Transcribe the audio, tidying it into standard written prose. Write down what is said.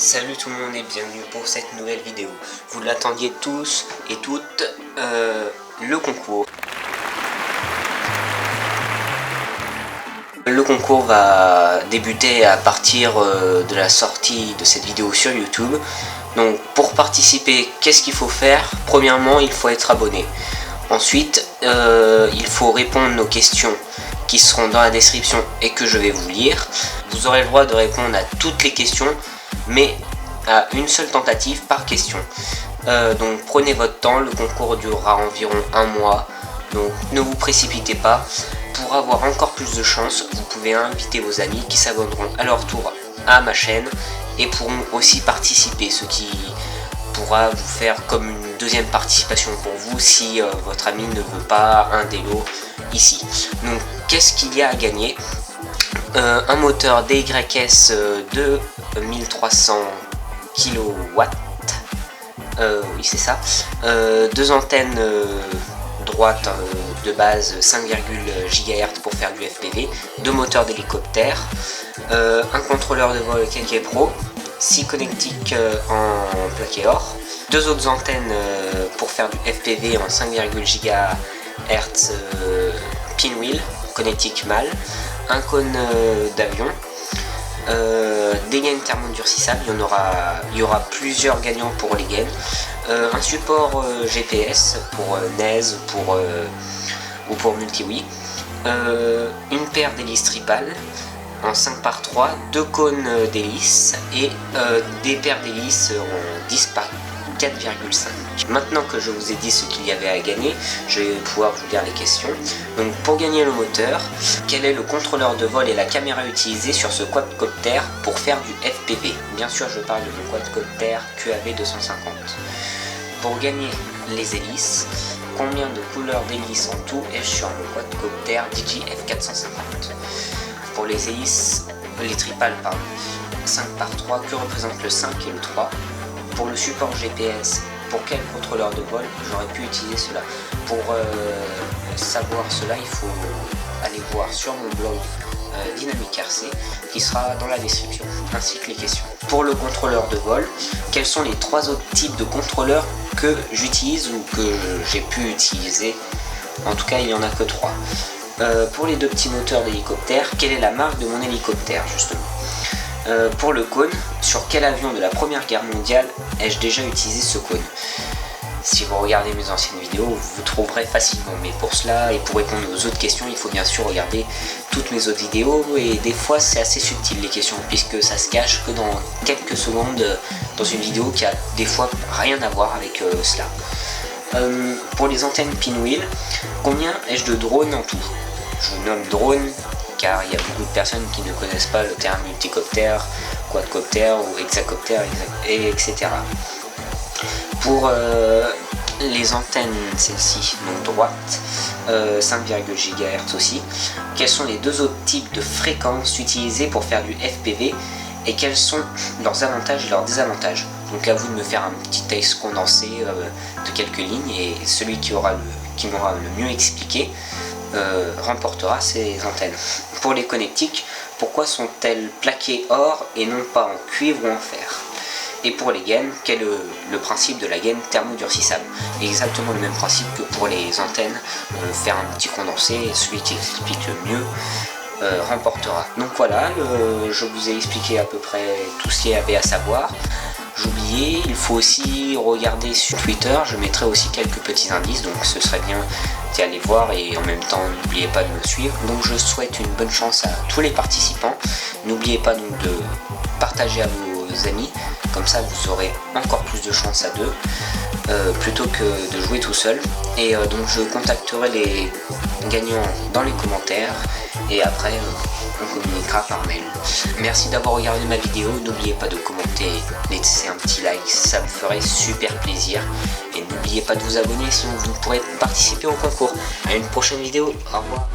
Salut tout le monde et bienvenue pour cette nouvelle vidéo. Vous l'attendiez tous et toutes, le concours. Le concours va débuter à partir de la sortie de cette vidéo sur YouTube. Donc pour participer, qu'est-ce qu'il faut faire? Premièrement, il faut être abonné. Ensuite, il faut répondre aux questions qui seront dans la description et que je vais vous lire. Vous aurez le droit de répondre à toutes les questions, mais à une seule tentative par question. Donc prenez votre temps, le concours durera environ un mois, donc ne vous précipitez pas. Pour avoir encore plus de chance, vous pouvez inviter vos amis qui s'abonneront à leur tour à ma chaîne et pourront aussi participer, ce qui pourra vous faire comme une deuxième participation pour vous si votre ami ne veut pas un délo ici. Donc qu'est-ce qu'il y a à gagner? Un moteur DYS de 1300 kW, oui c'est ça, deux antennes droites de base 5,1 GHz pour faire du FPV, deux moteurs d'hélicoptère, un contrôleur de vol KK Pro, 6 connectiques en plaqué or, deux autres antennes pour faire du FPV en 5,1 GHz pinwheel, connectique mâle, un cône d'avion, des gaines thermodurcissables, il y aura plusieurs gagnants pour les gaines, un support GPS pour NES ou pour MultiWii, une paire d'hélices tripales en 5x3, deux cônes d'hélices et des paires d'hélices en 10 par 4,5. Maintenant que je vous ai dit ce qu'il y avait à gagner, je vais pouvoir vous lire les questions. Donc pour gagner le moteur, quel est le contrôleur de vol et la caméra utilisée sur ce quadcoptère pour faire du FPV? Bien sûr, je parle de quadcoptère QAV 250. Pour gagner les hélices, combien de couleurs d'hélices en tout est sur le quadcoptère DJI F450? Pour les hélices, les tripales, pardon, 5x3, que représentent le 5 et le 3? Pour le support GPS, pour quel contrôleur de vol j'aurais pu utiliser cela? Pour savoir cela, il faut aller voir sur mon blog Dynamique RC qui sera dans la description, ainsi que les questions. Pour le contrôleur de vol, quels sont les trois autres types de contrôleurs que j'utilise ou que j'ai pu utiliser? En tout cas, il n'y en a que 3. Pour les deux petits moteurs d'hélicoptère, quelle est la marque de mon hélicoptère justement? Pour le cône, sur quel avion de la Première Guerre mondiale ai-je déjà utilisé ce cône? Si vous regardez mes anciennes vidéos, vous trouverez facilement, mais pour cela et pour répondre aux autres questions, il faut bien sûr regarder toutes mes autres vidéos, et des fois c'est assez subtil les questions, puisque ça se cache que dans quelques secondes dans une vidéo qui a des fois rien à voir avec cela. Pour les antennes pinwheel, combien ai-je de drones en tout? Je nomme drone car il y a beaucoup de personnes qui ne connaissent pas le terme multicoptère, quadcoptère ou hexacoptère, etc. Pour les antennes, celle-ci, donc droite, 5,1 GHz aussi, quels sont les deux autres types de fréquences utilisées pour faire du FPV et quels sont leurs avantages et leurs désavantages? Donc à vous de me faire un petit texte condensé de quelques lignes, et celui qui m'aura le mieux expliqué remportera ces antennes. Pour les connectiques, pourquoi sont-elles plaquées or et non pas en cuivre ou en fer? Et pour les gaines, quel est le principe de la gaine thermodurcissable? Exactement le même principe que pour les antennes, faire un petit condensé, et celui qui explique le mieux remportera. Donc voilà, je vous ai expliqué à peu près tout ce qu'il y avait à savoir. J'oubliais, il faut aussi regarder sur Twitter, je mettrai aussi quelques petits indices, donc ce serait bien d'y aller voir, et en même temps n'oubliez pas de me suivre. Donc je souhaite une bonne chance à tous les participants. N'oubliez pas donc de partager à vos amis, comme ça vous aurez encore plus de chance à deux plutôt que de jouer tout seul. Et donc je contacterai les gagnants dans les commentaires, et après on communiquera par mail. Merci d'avoir regardé ma vidéo, n'oubliez pas de commenter, laisser un petit like, ça me ferait super plaisir, et n'oubliez pas de vous abonner sinon vous ne pourrez participer au concours. À une prochaine vidéo, au revoir.